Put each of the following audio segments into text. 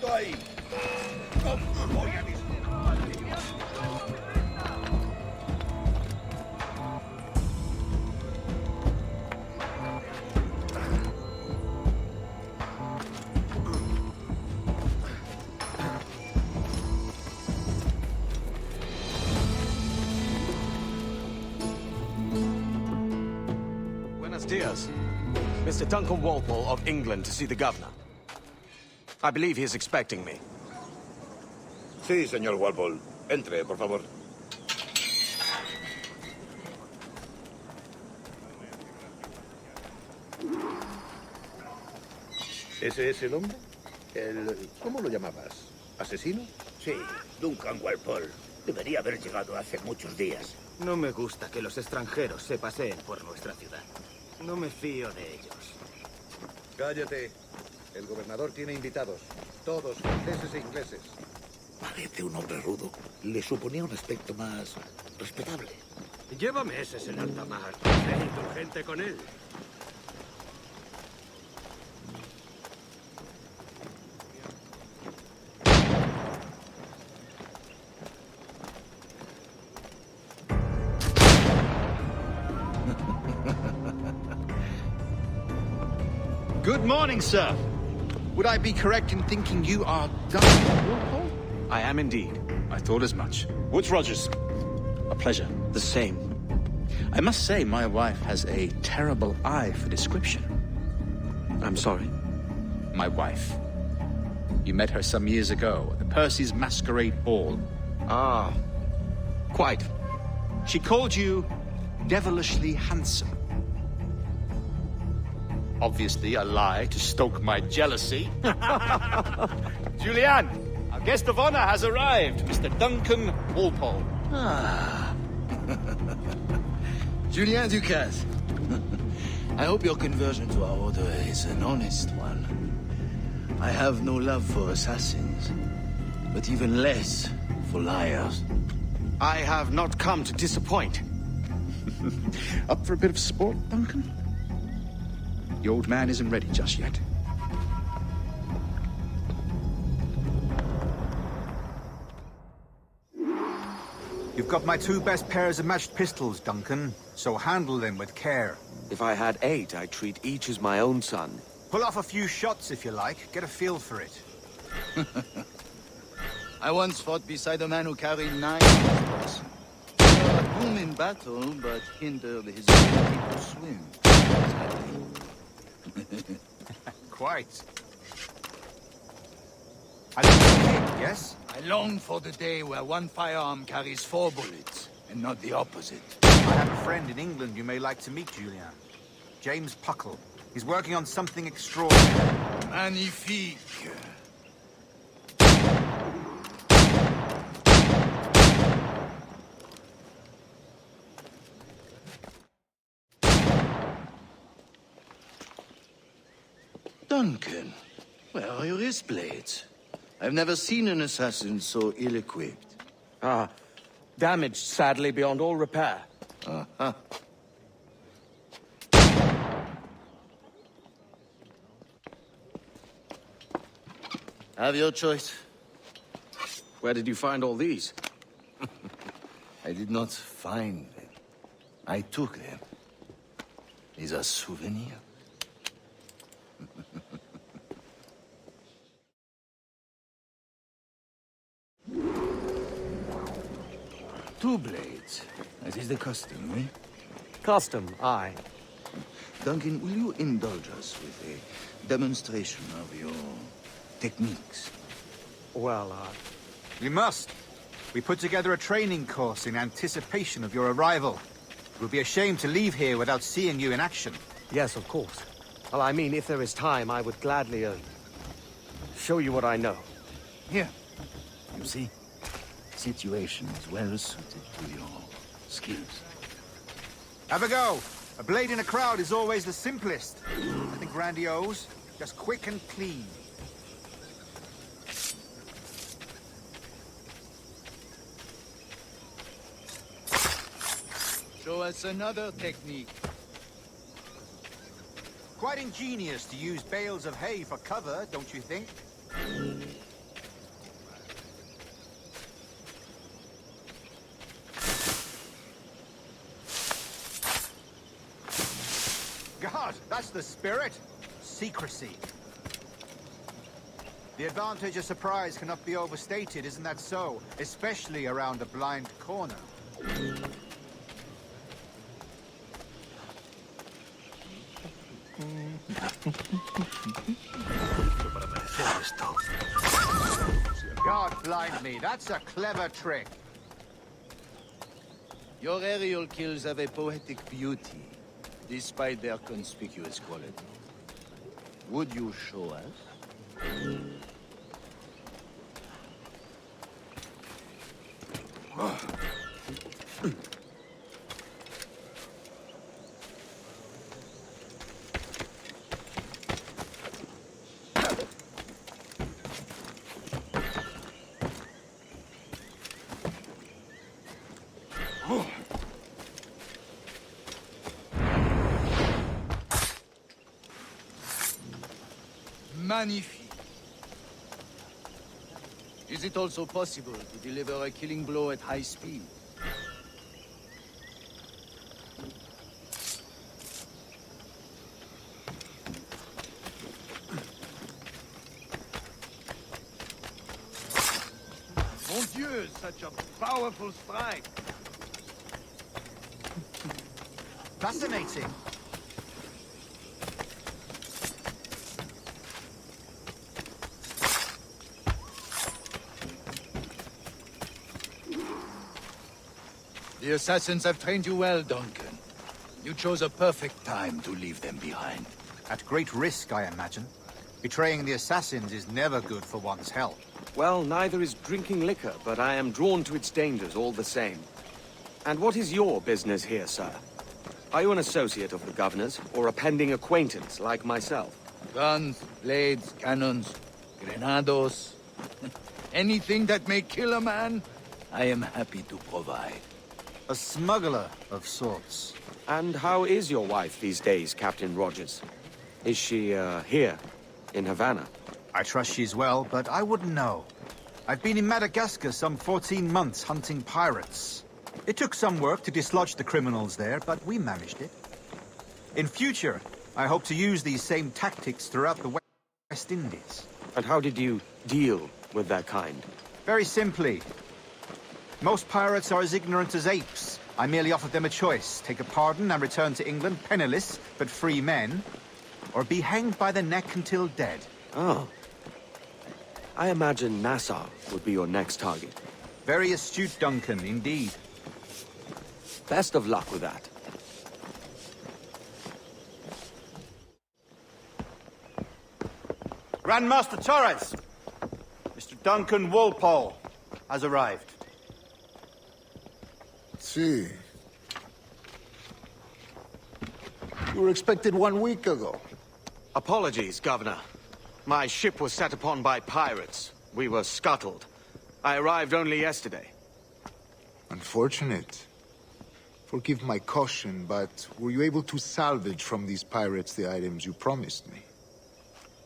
mundo ahí! ¡No voy a disparar! Buenos dias. Mr. Duncan Walpole of England to see the governor. I believe he is expecting me. Sí, señor Walpole. Entre, por favor. ¿Ese es el hombre? ¿Cómo lo llamabas? ¿Asesino? Sí, Duncan Walpole. Debería haber llegado hace muchos días. No me gusta que los extranjeros se paseen por nuestra ciudad. No me fío de ellos. Cállate. El gobernador tiene invitados. Todos franceses e ingleses. Parece un hombre rudo. Le suponía un aspecto más respetable. Lleva meses en alta mar. Sé indulgente con él. Good morning, sir. Would I be correct in thinking you are Duncan Walpole? I am indeed. I thought as much. Woods Rogers. A pleasure. The same. I must say, my wife has a terrible eye for description. I'm sorry. My wife. You met her some years ago at the Percy's Masquerade Ball. Ah, quite. She called you devilishly handsome. Obviously a lie to stoke my jealousy. Julianne, our guest of honor has arrived, Mr. Duncan Walpole. Ah. Julien Ducasse. I hope your conversion to our order is an honest one. I have no love for assassins, but even less for liars. I have not come to disappoint. Up for a bit of sport, Duncan? The old man isn't ready just yet. You've got my two best pairs of matched pistols, Duncan, so handle them with care. If I had 8, I'd treat each as my own son. Pull off a few shots if you like, get a feel for it. I once fought beside a man who carried 9 pistols. A boom in battle, but hindered his ability to swim. Quite. I look at yes? I long for the day where one firearm carries 4 bullets, and not the opposite. I have a friend in England you may like to meet, Julien. James Puckle. He's working on something extraordinary. Magnifique. Duncan, where are your wrist blades? I've never seen an assassin so ill-equipped. Ah, damaged sadly beyond all repair. Uh-huh. Have your choice. Where did you find all these? I did not find them. I took them. These are souvenirs. Two blades. That is the custom, eh? Custom, aye. Duncan, will you indulge us with a demonstration of your techniques? Well, We must. We put together a training course in anticipation of your arrival. It would be a shame to leave here without seeing you in action. yes, of course. Well, I mean, if there is time, I would gladly, show you what I know. Here. You see? Situation is well suited to your skills. Have a go. A blade in a crowd is always the simplest. Nothing grandiose, just quick and clean. Show us another technique. Quite ingenious to use bales of hay for cover, don't you think? That's the spirit. Secrecy. The advantage of surprise cannot be overstated, isn't that so? Especially around a blind corner. God blind me, that's a clever trick. Your aerial kills have a poetic beauty, despite their conspicuous quality. Would you show us? Magnifique. Is it also possible to deliver a killing blow at high speed? Mon Dieu, such a powerful strike! Fascinating. The assassins have trained you well, Duncan. You chose a perfect time to leave them behind. At great risk, I imagine. Betraying the assassins is never good for one's health. Well, neither is drinking liquor, but I am drawn to its dangers all the same. And what is your business here, sir? Are you an associate of the governor's, or a pending acquaintance like myself? Guns, blades, cannons, grenados. Anything that may kill a man, I am happy to provide. A smuggler of sorts. And how is your wife these days, Captain Rogers? Is she, here, in Havana? I trust she's well, but I wouldn't know. I've been in Madagascar some 14 months hunting pirates. It took some work to dislodge the criminals there, but we managed it. In future, I hope to use these same tactics throughout the West Indies. And how did you deal with that kind? Very simply. Most pirates are as ignorant as apes. I merely offered them a choice. Take a pardon and return to England penniless, but free men, or be hanged by the neck until dead. Oh. I imagine Nassau would be your next target. Very astute, Duncan, indeed. Best of luck with that. Grandmaster Torres! Mr. Duncan Walpole has arrived. See. You were expected 1 week ago. Apologies, Governor. My ship was set upon by pirates. We were scuttled. I arrived only yesterday. Unfortunate. Forgive my caution, but were you able to salvage from these pirates the items you promised me?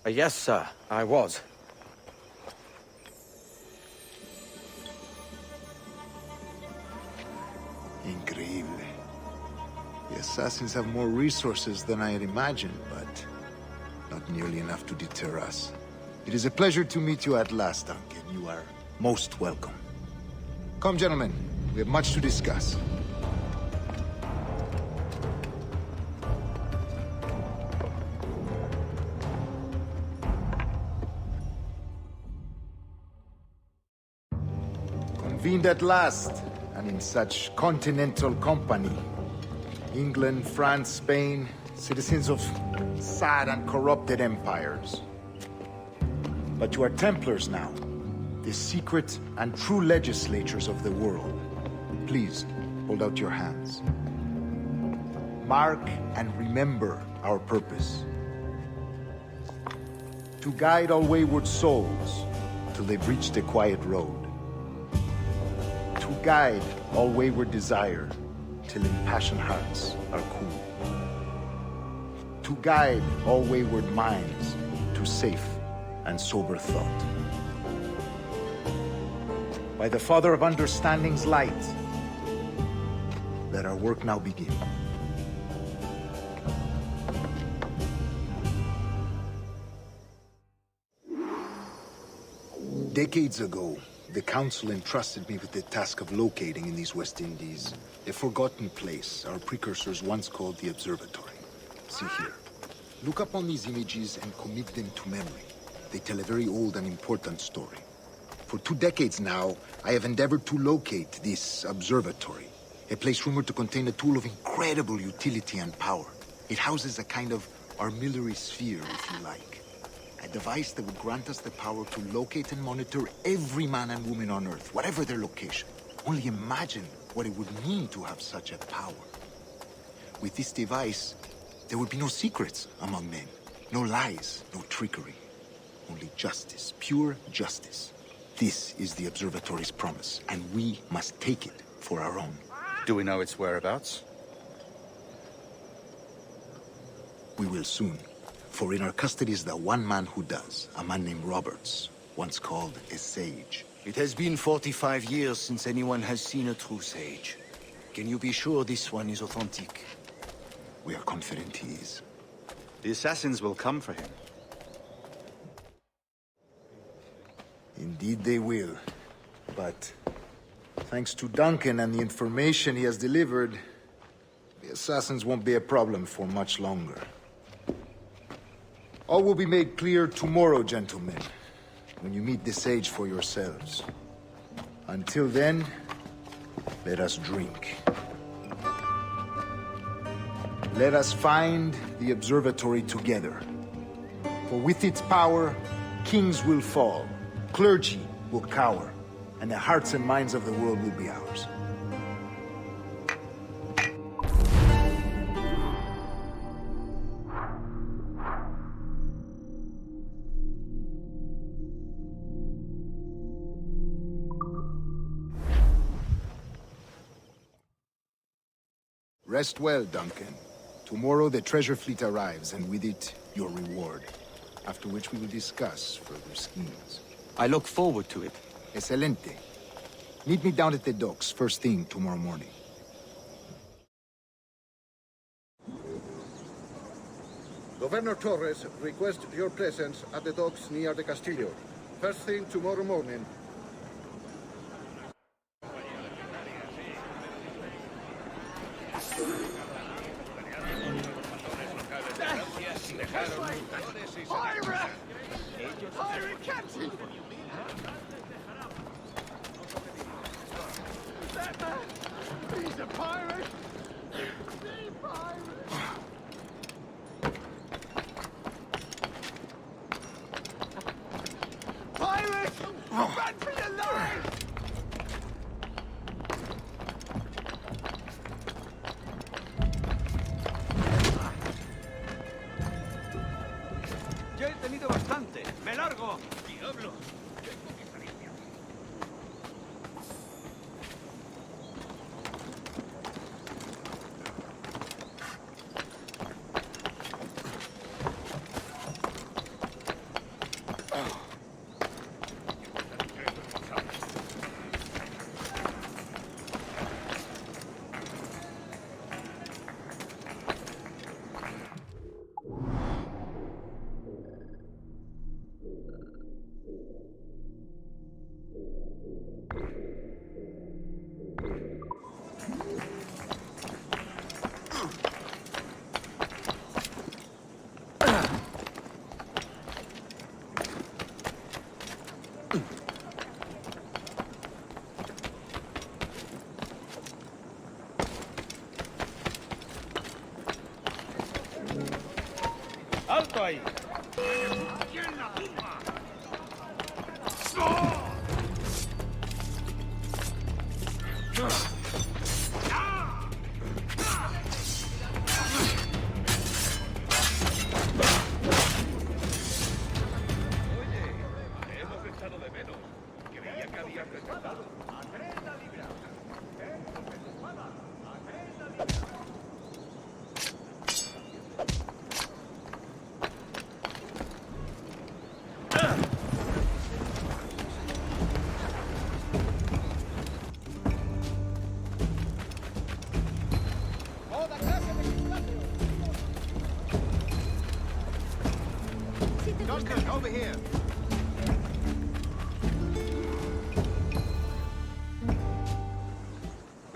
Yes, sir, I was. Increíble. The assassins have more resources than I had imagined, but not nearly enough to deter us. It is a pleasure to meet you at last, Duncan. You are most welcome. Come, gentlemen. We have much to discuss. Convened at last, and in such continental company. England, France, Spain, citizens of sad and corrupted empires. But you are Templars now, the secret and true legislators of the world. Please, hold out your hands. Mark and remember our purpose. To guide all wayward souls till they've reached a quiet road. To guide all wayward desire till impassioned hearts are cool. To guide all wayward minds to safe and sober thought. By the Father of Understanding's light, let our work now begin. Decades ago, the Council entrusted me with the task of locating in these West Indies a forgotten place our precursors once called the Observatory. See here. Look up on these images and commit them to memory. They tell a very old and important story. For 2 decades now, I have endeavored to locate this observatory, a place rumored to contain a tool of incredible utility and power. It houses a kind of armillary sphere, if you like. A device that would grant us the power to locate and monitor every man and woman on Earth, whatever their location. Only imagine what it would mean to have such a power. With this device, there would be no secrets among men, no lies, no trickery. Only justice, pure justice. This is the Observatory's promise, and we must take it for our own. Do we know its whereabouts? We will soon. For in our custody is the one man who does, a man named Roberts, once called a sage. It has been 45 years since anyone has seen a true sage. Can you be sure this one is authentic? We are confident he is. The assassins will come for him. Indeed they will. But thanks to Duncan and the information he has delivered, the assassins won't be a problem for much longer. All will be made clear tomorrow, gentlemen, when you meet the sage for yourselves. Until then, let us drink. Let us find the observatory together. For with its power, kings will fall, clergy will cower, and the hearts and minds of the world will be ours. Rest well, Duncan. Tomorrow the treasure fleet arrives, and with it, your reward. After which we will discuss further schemes. I look forward to it. Excelente. Meet me down at the docks first thing tomorrow morning. Governor Torres requests your presence at the docks near the Castillo. First thing tomorrow morning. Pirate captain! That man! He's a pirate! The pirate! Pirate! Run for your life! Ya he tenido bastante. ¡Me largo! ¡Diablo! ¡Alto ahí! Duncan, over here.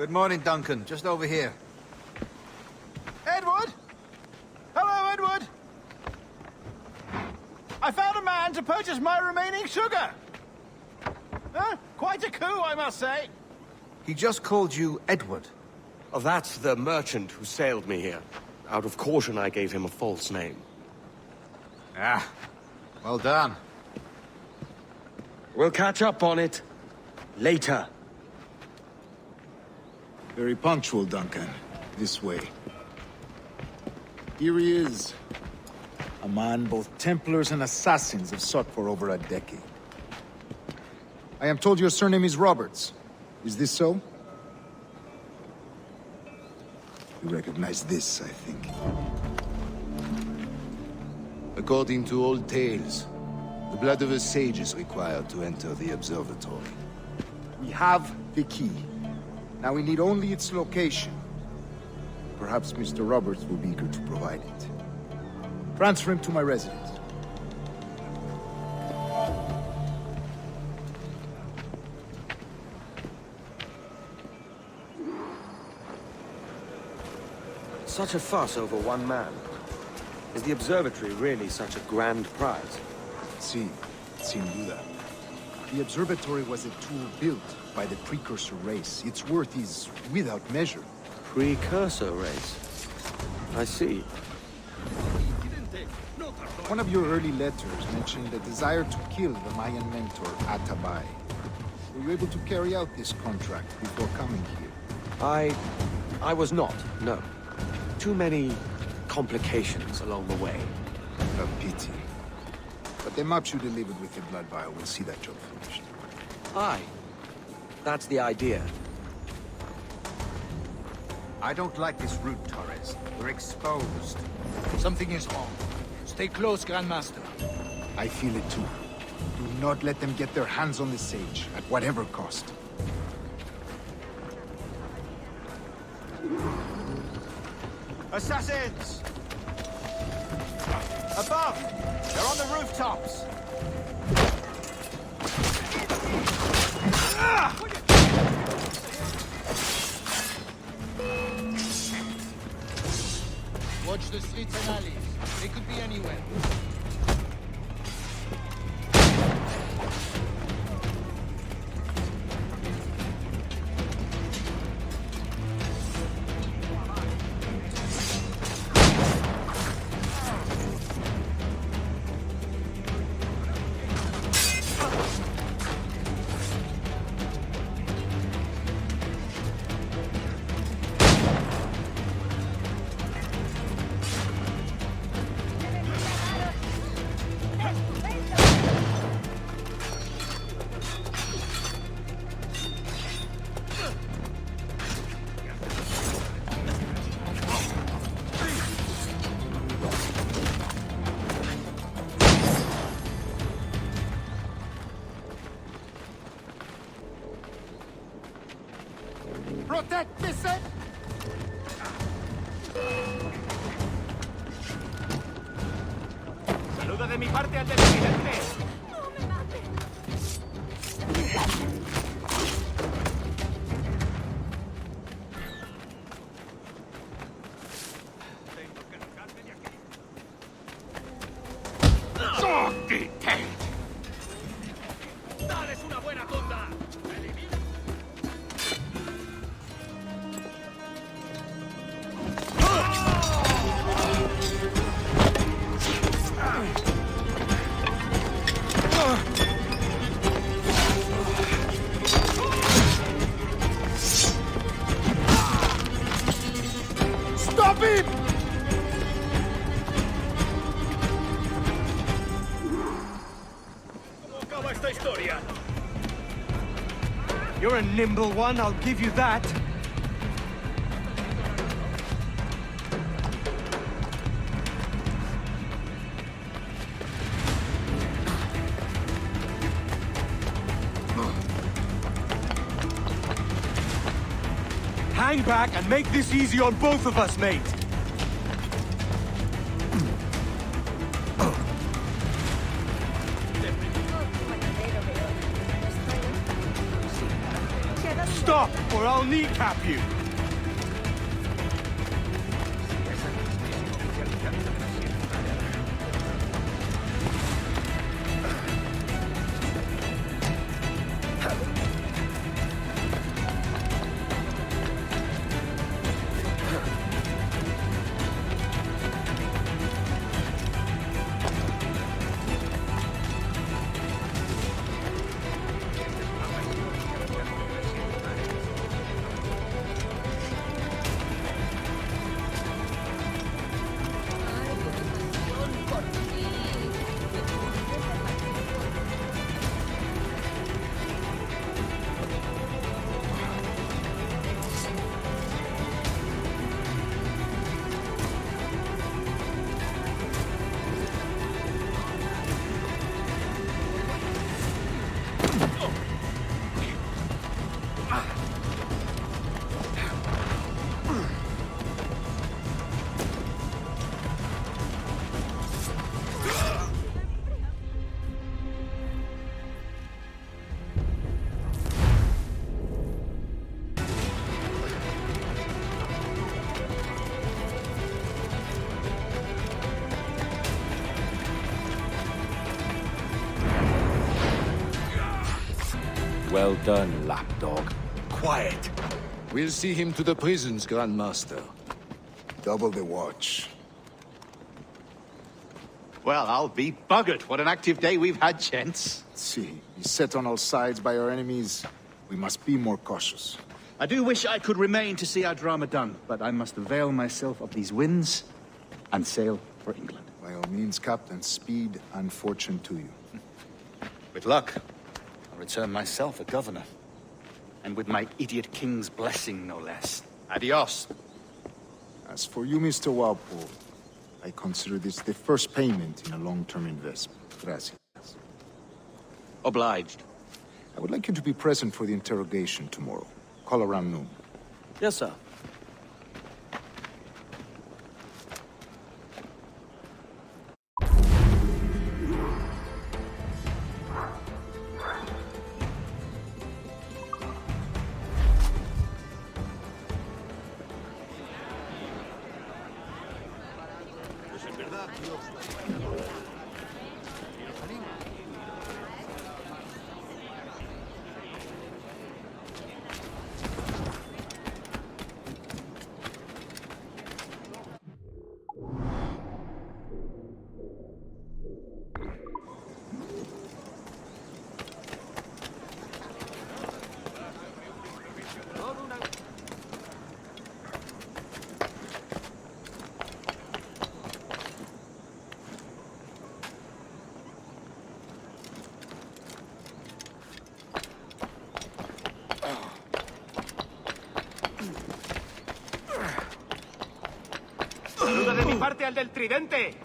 Good morning, Duncan. Just over here. Edward? Hello, Edward! I found a man to purchase my remaining sugar! Huh? Quite a coup, I must say. He just called you Edward. Oh, that's the merchant who sailed me here. Out of caution, I gave him a false name. Ah, well done. We'll catch up on it later. Very punctual, Duncan. This way. Here he is. A man both Templars and Assassins have sought for over a decade. I am told your surname is Roberts. Is this so? You recognize this, I think. According to old tales, the blood of a sage is required to enter the observatory. We have the key. Now we need only its location. Perhaps Mr. Roberts will be eager to provide it. Transfer him to my residence. Such a fuss over one man. Is the observatory really such a grand prize? Sí, sin duda. The observatory was a tool built by the precursor race. Its worth is without measure. Precursor race. I see. One of your early letters mentioned a desire to kill the Mayan mentor, Atabay. Were you able to carry out this contract before coming here? I was not, no. Too many complications along the way. A pity. But the maps you delivered with the blood vial will see that job finished. Aye. That's the idea. I don't like this route, Torres. We're exposed. Something is wrong. Stay close, Grandmaster. I feel it too. Do not let them get their hands on the sage, at whatever cost. Assassins! Above! They're on the rooftops! Watch the streets and alleys. They could be anywhere. Protect me, sir! Saluda de mi parte al presidente. ¡Dales una buena tunda! Stop him! ¿Cómo acaba esta historia? You're a nimble one, I'll give you that. Hang back and make this easy on both of us, mate. Stop, or I'll kneecap you! Well done, lapdog. Quiet. We'll see him to the prisons, Grandmaster. Double the watch. Well, I'll be buggered. What an active day we've had, gents. See, beset on all sides by our enemies, we must be more cautious. I do wish I could remain to see our drama done, but I must avail myself of these winds and sail for England. By all means, Captain, speed and fortune to you. With luck, I'll return myself a governor. And with my idiot king's blessing, no less. Adios. As for you, Mr. Walpole, I consider this the first payment in a long-term investment. Gracias. Obliged. I would like you to be present for the interrogation tomorrow. Call around noon. Yes, sir. ¡Saluda de mi parte al del tridente!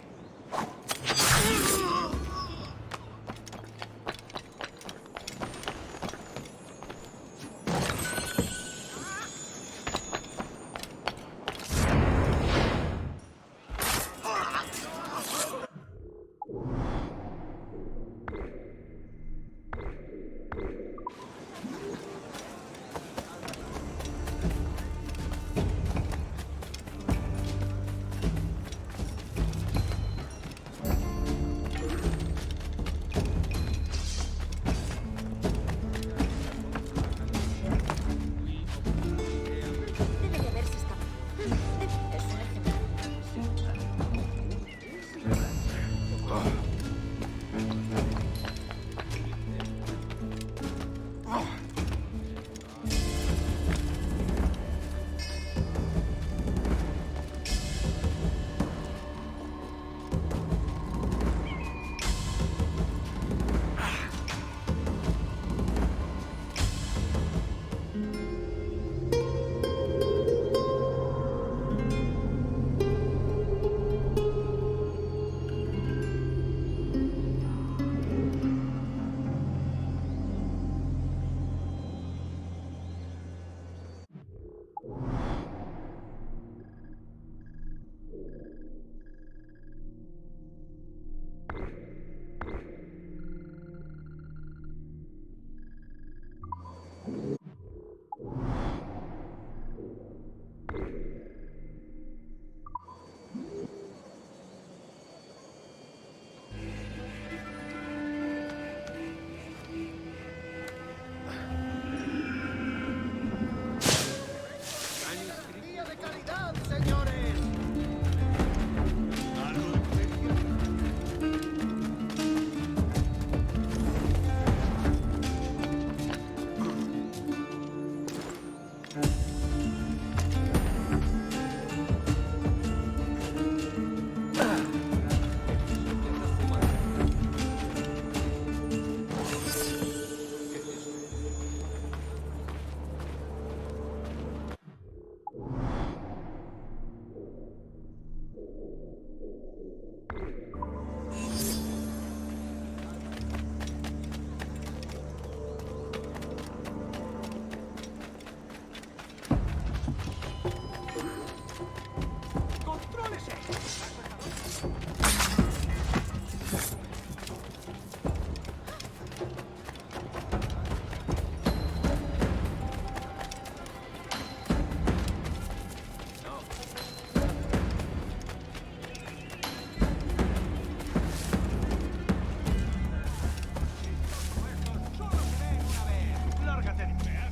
déjate limpiar.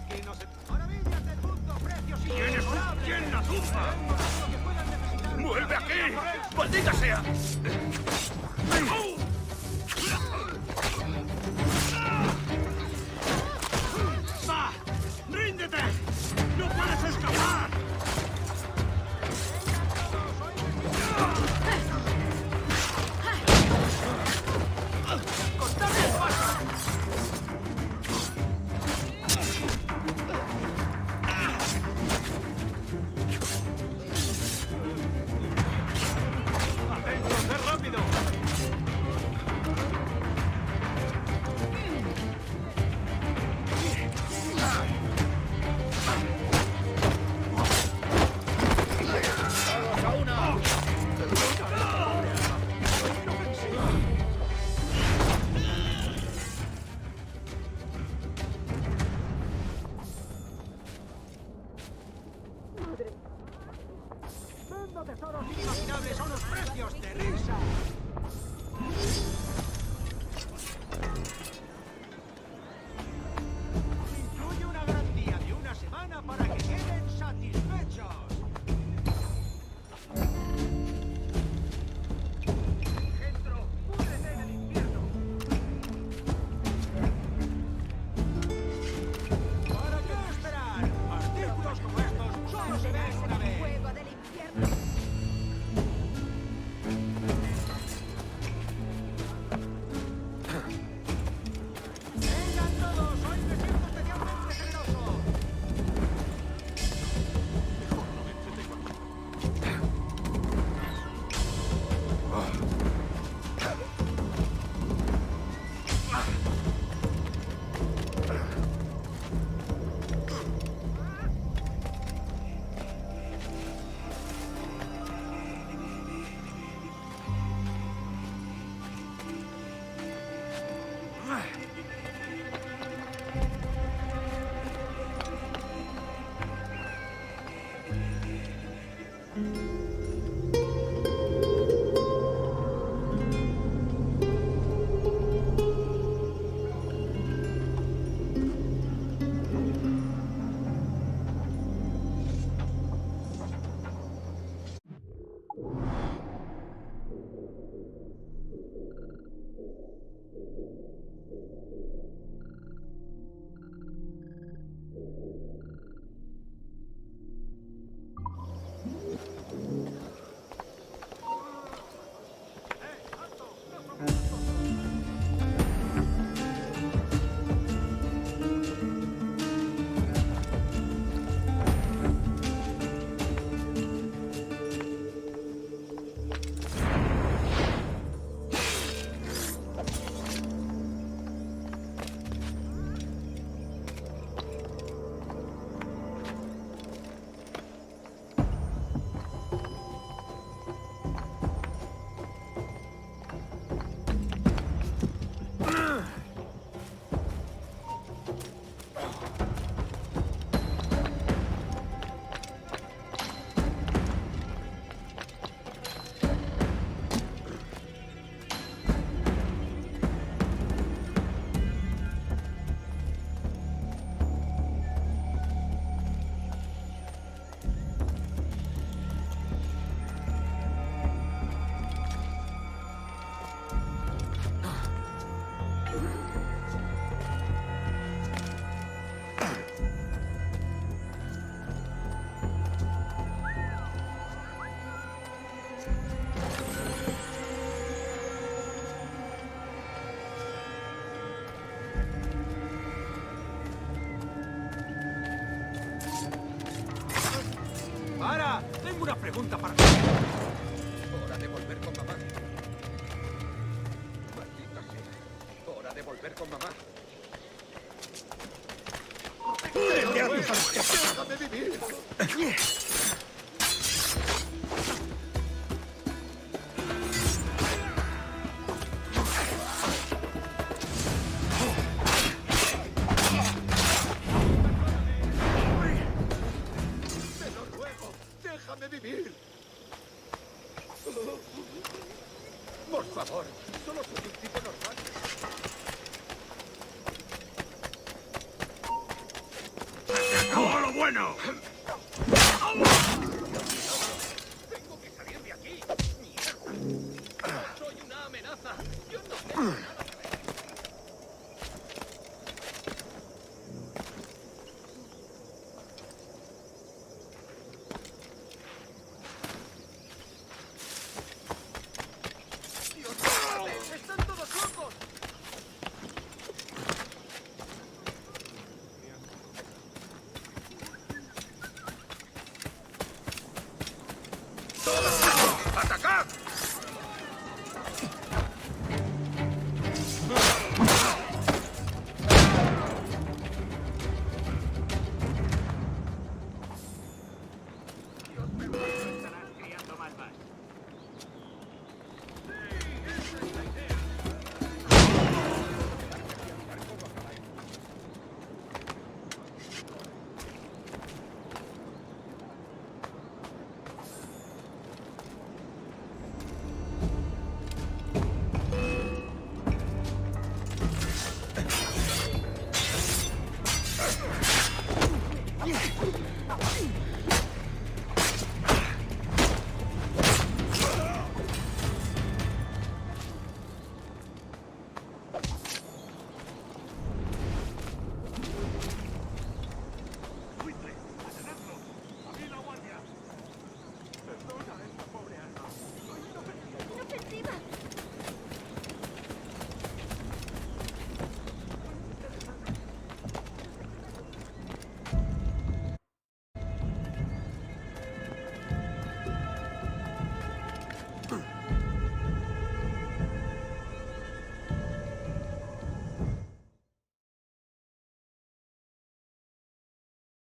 Aquí no se... ¡Maravillas del mundo! ¡Precios inmejorables! ¿Quién la tumba? ¡Vuelve aquí! ¡Maldita sea! ¡Va! ¡Ríndete! ¡No puedes escapar! ¡Cortadle el paso! ¡Adentro, sé rápido! ¡Vendo tesoros inimaginables a unos precios de risa! Incluye una garantía de una semana para que queden satisfechos. Gentro, púdrete en el infierno. ¿Para qué esperar? Artículos como estos solo se ven una vez. Fuego del infierno. ¡Vengan todos! ¡Hoy me siento especialmente generoso! ¡Para! Tengo una pregunta para ti. Hora de volver con mamá. Maldita sea. Hora de volver con mamá. ¡Déjame vivir! Te lo ruego, déjame vivir. Por favor, solo soy un tipo normal. bueno! Tengo que salir de aquí. Soy una amenaza. Yo no tengo nada